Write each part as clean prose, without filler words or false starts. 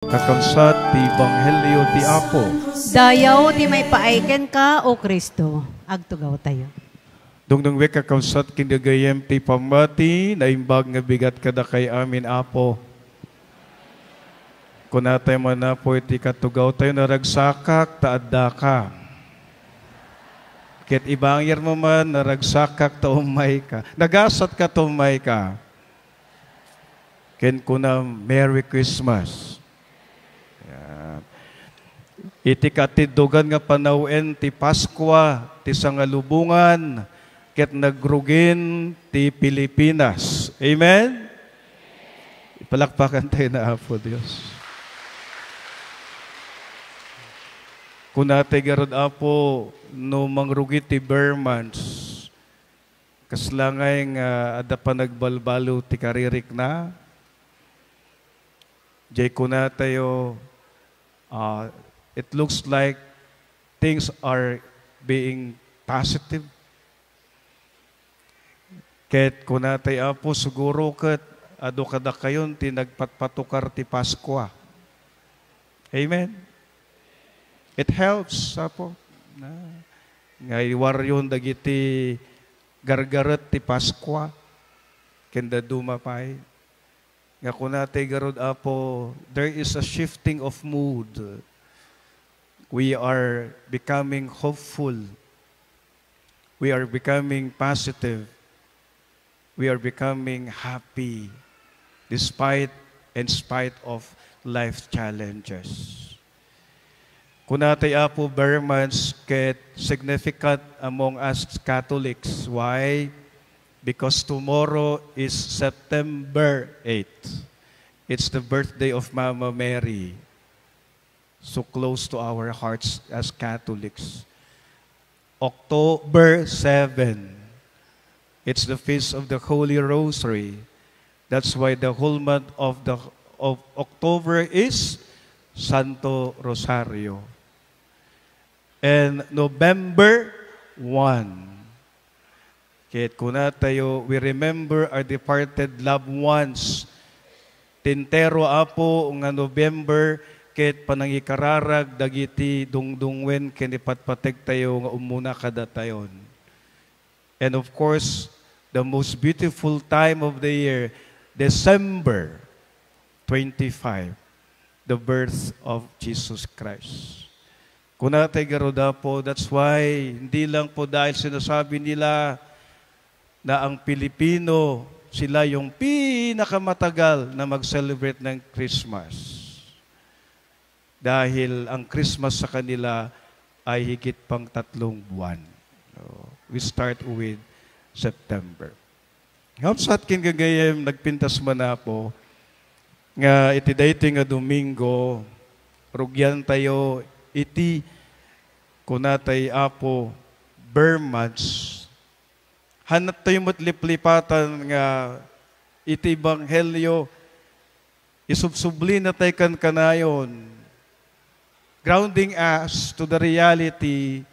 Kakabsat ti Ebanghelyo ti Apo. Dayaw ti may paaiken ka, O Kristo. Agtugaw tayo. Dungdung wek kakabsat kindagayem ti pamati, naimbag nga bigat kada kay amin Apo. Kunatay man na po iti katugaw tayo naragsakak, taadda ka. Ket ibangyer mo man, naragsakak, taumay ka. Nagasat ka, taumay ka. Ken kuna Merry Christmas. Iti katidugan nga panawin ti Paskwa, ti sangalubungan, ket nagrugin ti Pilipinas. Amen? Ipalakpakan tayo na Apo Diyos. Kung natin garod Apo, no mangrugi ti Bermans, kaslangay nga ada pa nagbalbalo ti karirik na, jay kuna tayo, it looks like things are being positive. Ket kunatay Apo siguro ket ado kada kayon ti nagpatpatukar ti Paskwa. Amen. It helps Apo. Nga iwaryon dagiti gargaret ti Paskwa kenda dumapay. Nga kunatay garod Apo, there is a shifting of mood. We are becoming hopeful. We are becoming positive. We are becoming happy despite in spite of life challenges. Kunatay Apo Bermans ket significant among us Catholics. Why? Because tomorrow is September 8th. It's the birthday of Mama Mary. So close to our hearts as Catholics. October 7, it's the feast of the Holy Rosary. That's why the whole month of October is Santo Rosario. And November 1, kahit kuna tayo, we remember our departed loved ones. Tintero Apo nga November, ket panangikararag dagiti dungdungwen ken ipatpateg tayo nga umuna kada tayon. And of course, the most beautiful time of the year, December 25, the birth of Jesus Christ. Kuna tayo garoda po, that's why hindi lang po dahil sinasabi nila na ang Pilipino, sila yung pinakamatagal na mag-celebrate ng Christmas. Dahil ang Christmas sa kanila ay higit pang 3 buwan. So, we start with September. Hapsat kin gagayem nagpintas man na po nga iti daytoy nga Domingo rugyan tayo iti kunatay Apo Bermans. Hanat tayo matliplipatan nga iti Ebanghelyo isubsubli na tayo kan kanayon. Grounding us to the reality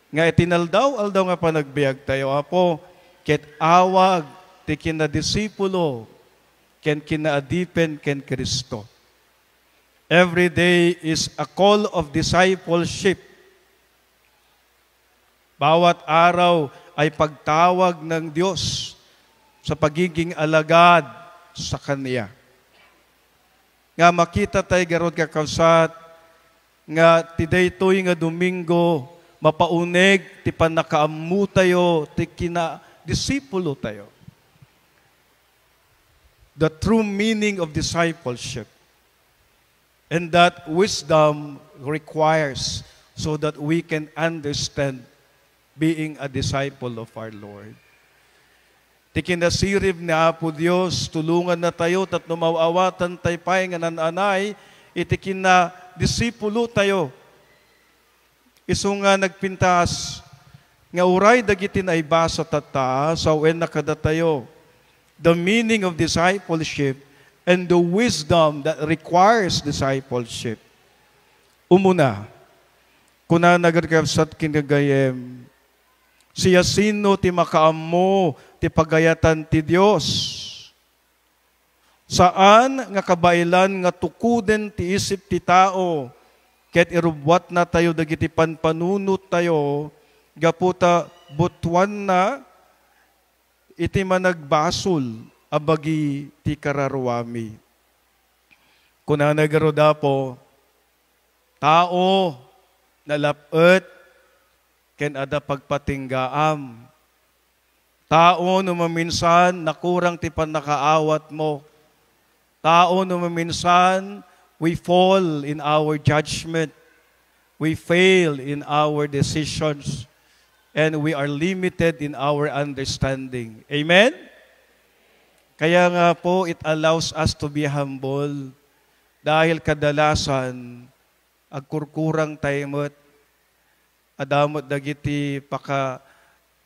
nga itinaldaw nga panagbiag tayo Apo ket awag ti kinadisipulo ken kinaadipen ken Kristo. Every day is a call of discipleship. Bawat araw ay pagtawag ng Diyos sa pagiging alagad sa Kanya. Nga makita tayo garod kakawsat nga ti daytoy nga Domingo mapauneg ti panakaamu tayo ti kinadisipulo tayo. The true meaning of discipleship. And that wisdom requires so that we can understand being a disciple of our Lord. Ti kinasirib ni Apo Dios, tulungan na tayo tat numawawatan tayo pay nga nananay, iti kinadisipulo tayo. Isu nga nagpintas, nga uray dagiti na ibasa tata, sa wen nakada tayo. The meaning of discipleship and the wisdom that requires discipleship. Umuna, kuna nagarkabsat kinagayem, siya sino ti makaammo ti pagayatan ti Dios. Saan nga kabailan nga tukuden ti isip ti tao, ket irubwat na tayo dagiti panpanunot tayo, gaputa butuan na iti managbasol abagi ti kararwami. Kuna nagaroda po, tao nalapet ken ada pagpatinggaam. Tao no maminsan nakurang ti panakaawat mo. Tao no maminsan we fall in our judgment. We fail in our decisions. And we are limited in our understanding. Amen? Kaya nga po, it allows us to be humble. Dahil kadalasan, agkurkurang tayo adamot dagiti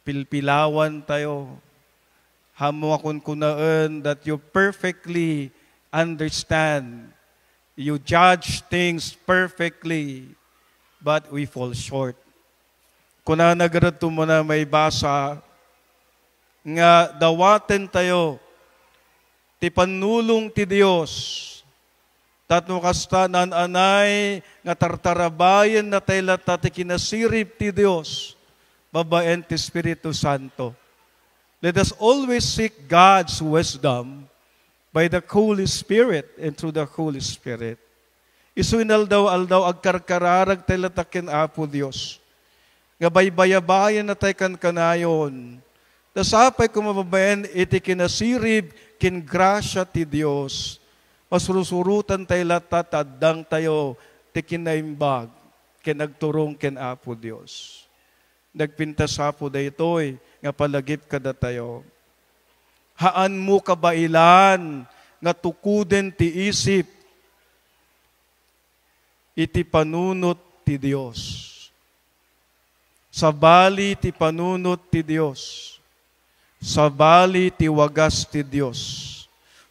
pilpilawan tayo. Hamo akon kunaan that you perfectly understand. You judge things perfectly, but we fall short. Kuna nagarato mo na may basa, nga dawaten tayo, ti panulong ti Dios, tatno kasta nananay, nga tartarabayan na tayo latati kinasirip ti Dios, babaen ti Espiritu Santo. Let us always seek God's wisdom by the Holy Spirit and through the Holy Spirit. Isuinaldaw agkarkararag tayo latakin Apo Dios. Nga baybayabayan na tayo kanayon. Tasapay kumababayan iti kinasirib, kingrasya ti Dios. Masurusurutan tayo latat, addang tayo, ti kinaimbag, kinagturong kin Apo Dios. Nagpintas Apo daytoy, nga palagip kada tayo. Haan mo kabailan, nga tukuden ti isip, iti panunot ti Dios. Sabali ti panunot ti Dios. Sabali ti wagas ti Dios.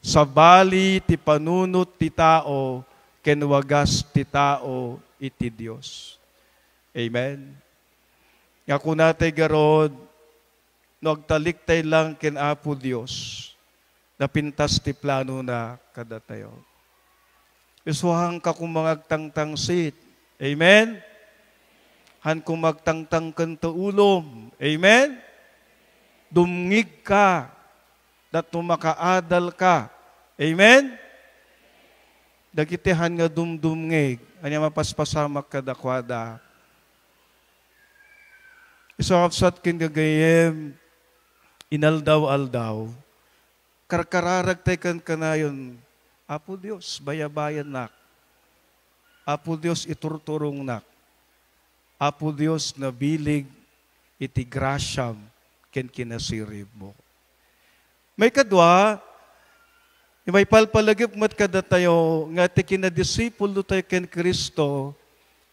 Sabali ti panunot ti tao, ken wagas ti tao iti Dios. Amen. Nga kunatay garod, nagtaliktay lang ken Apo Dios, napintas ti plano na kada tayo. Isuhang ka kung magtangtangsit. Amen? Han kung magtangtang kanta ulom. Amen? Dumngig ka, dato makaadal ka. Amen? Dagitihan nga dumdumngig, anya mapaspasamak kadakwada. Isakapsat kin gagayem, inaldaw-aldaw, karkararag tayo kan kanayon, Apo Dios, bayabayan nak. Apo Dios, iturturong nak. Apo Dios, nabilig, iti grasyam, ken kinasirib mo. May kadwa, may palpalagip mat kada tayo, nga ti kinadisipulo tayo ken Kristo,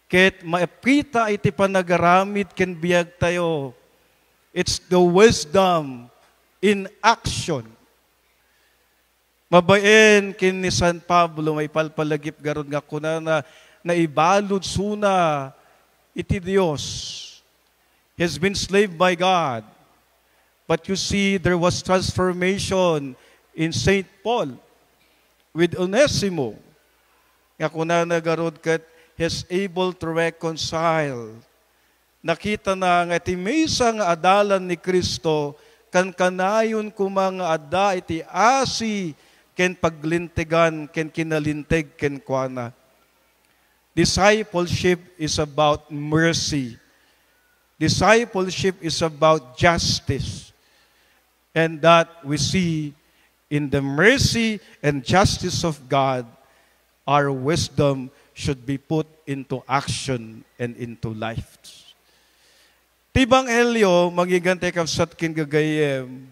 ket maipita iti panagaramid ken biyag tayo. It's the wisdom in action. Mabaen kin ni San Pablo, may palpalagip garod nga kuna na naibalod suna iti Dios. He has been slaved by God. But you see, there was transformation in St. Paul with Onesimo. Nga kuna na garod kat he is able to reconcile. Nakita na nga iti maysa nga adalan ni Kristo, kan kanayon kumang adda iti asi, ken paglintigan, ken kinalintig, ken kuana. Discipleship is about mercy. Discipleship is about justice. And that we see in the mercy and justice of God, our wisdom should be put into action and into life. Tibang Elyo, magigante kapsat kin gagayem,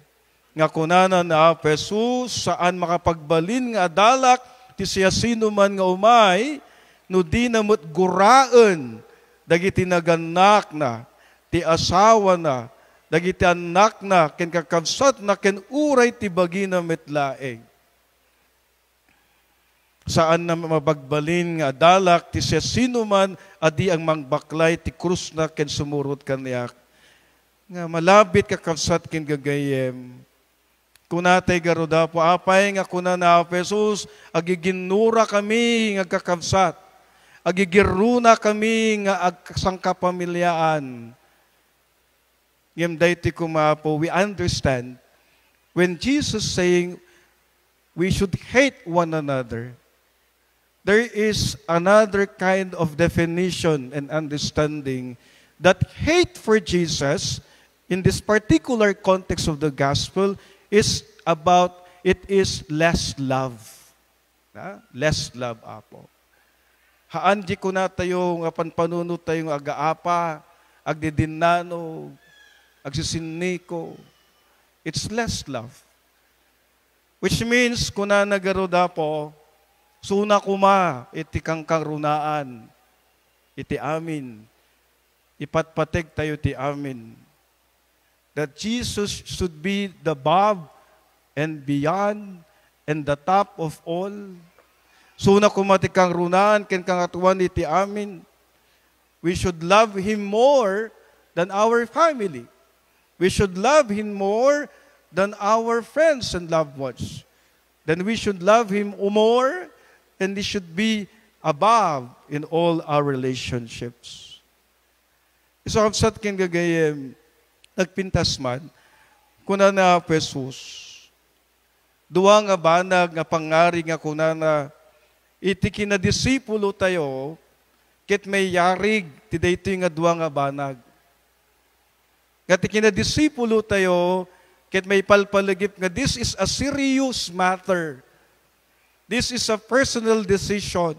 nga kunana na Jesus, saan makapagbalin nga dalak, ti siya sino man nga umay, no di namot guraan, dagiti naganak na, ti asawa na, dagiti anak na, ken kakabsat na, ken uray ti bagi na metlaeng. Saan na mabagbalin nga dalak, ti siya sino man, adi ang mangbaklay, ti krus na, ken sumurot kaniyak. Nga malabit kakabsat ken gagayem, Kunatay garuda po, apay nga kuna na Jesus, agiginura kami nga kakabsat. Agigiruna kami nga sangkapamilyaan. Ngem dayti kumapo, we understand when Jesus saying we should hate one another, there is another kind of definition and understanding that hate for Jesus in this particular context of the gospel is less love. Less love apo. Haan di ko na tayo nga panpanunod tayong agaapa, agdidinano, agsisiniko. It's less love. Which means, kuna nagaroda po, suna kuma, iti kang karunaan, iti amin. Ipatpateg tayo ti amin. That Jesus should be the above and beyond and the top of all. Suna kumati kang runaan, ken kang atuan iti amin. We should love Him more than our family. We should love Him more than our friends and loved ones. Then we should love Him more, and He should be above in all our relationships. Isakapsat ken gagayem, nagpintas man, kuna na Jesus, duwa nga banag nga pangari nga kuna na, iti kinadisipulo tayo, ket may yarig, ti dayto nga duwa nga banag. Nga ti kinadisipulo tayo, ket may palpalagip nga this is a serious matter. This is a personal decision.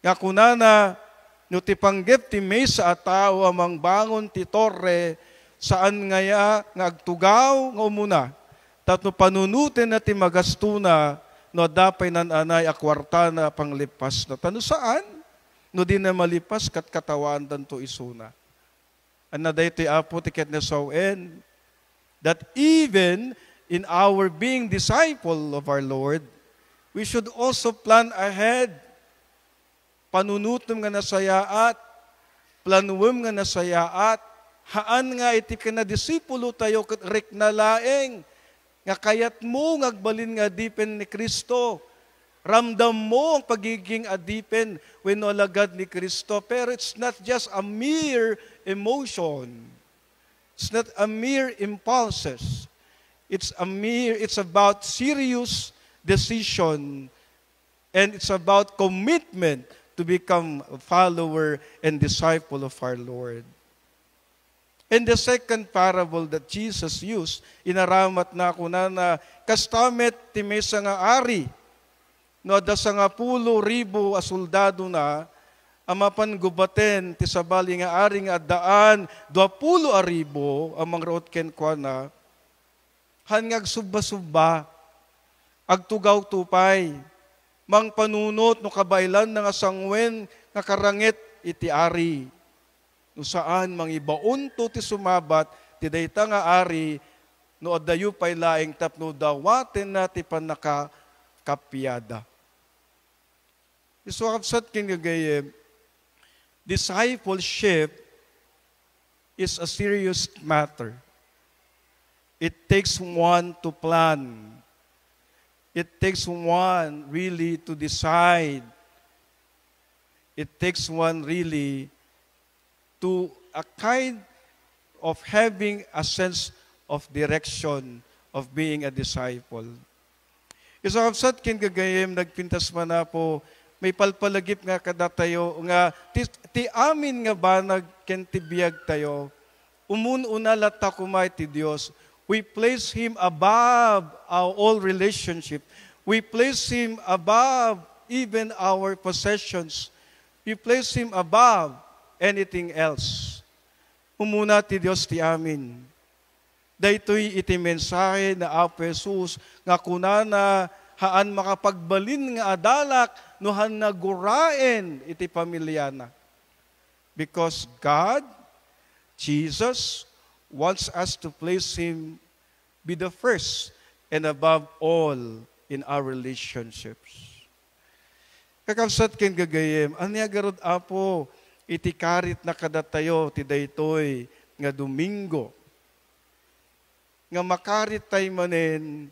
Nga kuna na, no ti panggep ti may sa atao amang bangon ti torre, saan ngaya nga agtugaw nga umuna, tatno panunutin na ti magastuna, no dapay nananay akwarta na panglipas na tano saan? No di na malipas kat katawan tanto isuna. Anna daytoy apo tiket na sawen, that even in our being disciple of our Lord, we should also plan ahead. Panunutom nga nasayaat, planuwem nga nasayaat, haan nga iti kinadisipulo tayo ket rek na laeng, nga kayat mo ngagbalin nga adipen ni Kristo. Ramdam mo ang pagiging adipen when alagad ni Kristo. Pero it's not just a mere emotion. It's not a mere impulses. It's about serious decision, and it's about commitment to become a follower and disciple of our Lord. And the second parable that Jesus used, inaramat na ako na kastamet ti mesa nga ari, no da sa nga 10,000 a soldado na, amapan gubaten ti sabali nga ari nga daan, 20,000 amang root ken kwa na, hangag subba-subba, agtugaw tupay, mang panunot no kabailan nga sangwen nga karangit iti ari. No saan mangibaon to ti sumabat, ti dayta nga ari, no adayo pay laeng tapno dawaten na ti panakapiyada. Iswakapsat king gagayem, discipleship is a serious matter. It takes one to plan. It takes one really to decide. It takes one really to a kind of having a sense of direction of being a disciple. Isakapsat kin gagayem, nagpintas man na po, may palpalagip nga kada tayo, nga ti amin nga ba ken ti biyag tayo, umununa lata kumay ti Dios. We place Him above our all relationship. We place Him above even our possessions. We place Him above anything else. Umuna ti Dios ti amin. Daytoy iti mensahe na Apo Jesus nga kunana haan makapagbalin nga adalak no han naguraen iti pamilyana. Because God, Jesus, wants us to place Him be the first and above all in our relationships. Kakabsat ken gagayem, anya garod apo, iti karit na kadatayo ti daytoy nga Domingo. nga makarit tayo manen,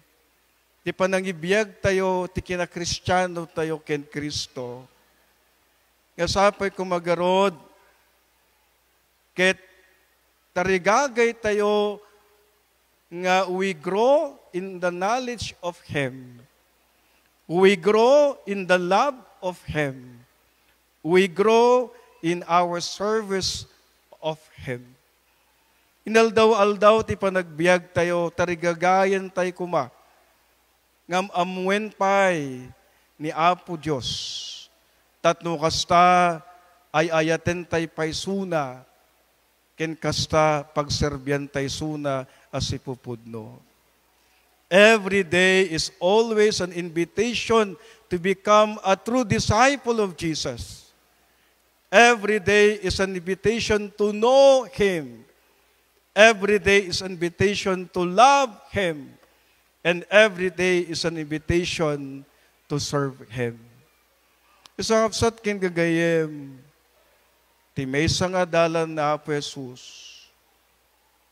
ti panangibiyag tayo, ti kinakristyano tayo ken Kristo. Nga sapay kumagarod, ket tarigagay tayo nga we grow in the knowledge of Him. We grow in the love of Him. We grow in our service of Him. Inaldaw-aldaw ti panagbiag tayo, tarigagayan tayo kuma. Ngam amwen pay ni Apo Diyos. Tatno kasta ay ayaten tayo pay suna. Ken kasta pagserbyan tayo suna as ipupudno. Every day is always an invitation to become a true disciple of Jesus. Every day is an invitation to know Him. Every day is an invitation to love Him. And every day is an invitation to serve Him. Isakapsat kin gagayem, ti maysa nga dalan na Apo Jesus,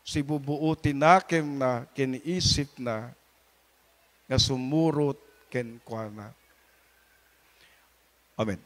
si bubuutin nakem na kiniisip na, nga sumurot ken kuana. Amen.